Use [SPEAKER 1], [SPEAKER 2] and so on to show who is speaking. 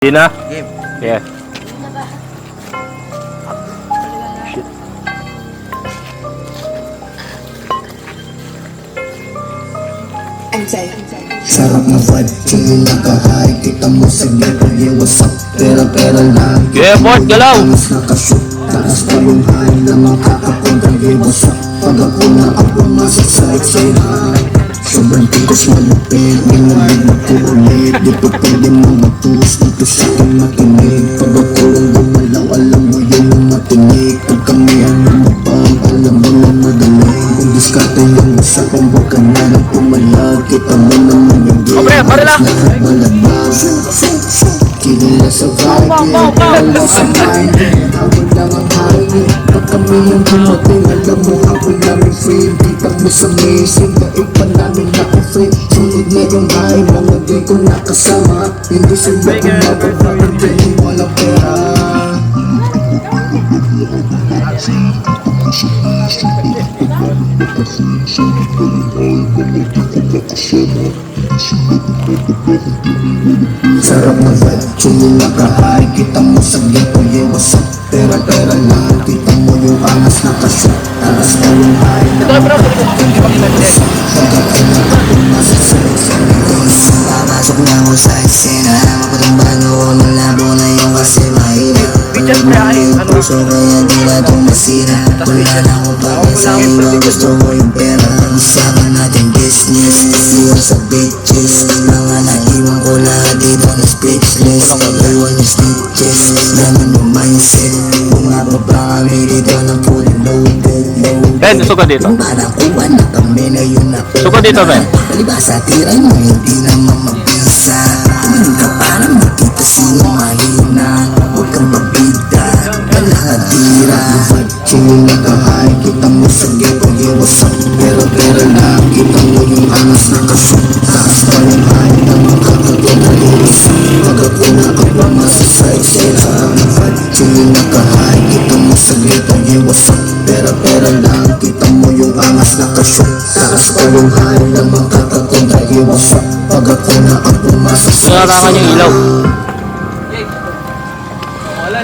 [SPEAKER 1] Yun na?
[SPEAKER 2] Game.
[SPEAKER 1] Yeah. Shit.
[SPEAKER 3] Sarap na vibe, chillin' naka-high. Kita mo sa ghetto, yeah, what's up? Pera-pera lang.
[SPEAKER 1] Yeah, boss, galaw!
[SPEAKER 3] Taas nakashoot, taas pa yung high na makakapunta, yeah, what's up? Pag ako na ang pumasok sa excited, sobrang tigas malupit, nilalig na ko ulit. Di pa pwede mag-push dito sa aking makinig. Pag ako lang gumalaw, alam mo yun ang matinig. Pag kami ang lumabang, alam mo lang madali. Kung diskarte yung usapan, huwag ka na lang pumalag. Kita mo naman yung game, lahat malabag. Kilala sa vibe, kilala sa mind. Hawag lang ang high. Pag kami yung dumating, alam mo hawag namin free. Kita mo sa amazing, daig pa namin naka-free. Sunod na yung high, mga di ko nakasama. Hindi sila kumababang, dahil walang pera. Sarap na vibe, chillin' naka-high. Kita mo sa ghetto, yeah, what's up? Pera-pera lang, kita mo yung angas nakashoot. Taas pa yung high na
[SPEAKER 4] papasok na ako sa eksena. Mapatambahan ako, malabo na yung kasi mahirap. Wala yung puso kaya di na ito masira. Wala na akong pagkat sa iba, gusto ko yung pera. Usapan natin business, iwan sa bitches. Mga naiwan ko lahat dito na speechless. Iwan yung snitches, ganun yung mindset. Bumababa kami dito na fully loaded.
[SPEAKER 1] Ben, suka dito.
[SPEAKER 4] Parang kuha na kami na yun ako.
[SPEAKER 1] Suka dito, Ben.
[SPEAKER 4] Palibasa tira mo, hindi naman mabisa. Tumingin ka parang makita sino mahina. Huwag kang mabida, kailangan tira.
[SPEAKER 3] chillin' naka-high. Kita mo sa ghetto, yeah, what's up? Pera-pera lang, kita mo yung angas nakashoot. Taas pa yung high na makakapunta, yeah, what's up? Pag ako na ang pumasok sa excited. Sarap na vibe, chillin' naka-high. Kita mo sa ghetto, yeah, what's up? Pera-pera lang, kita mo yung angas nakashoot. Taas pa yung high na makakapunta, yeah, what's up? Pag ako na ang pumasok sa
[SPEAKER 1] Kailangan yung ilaw.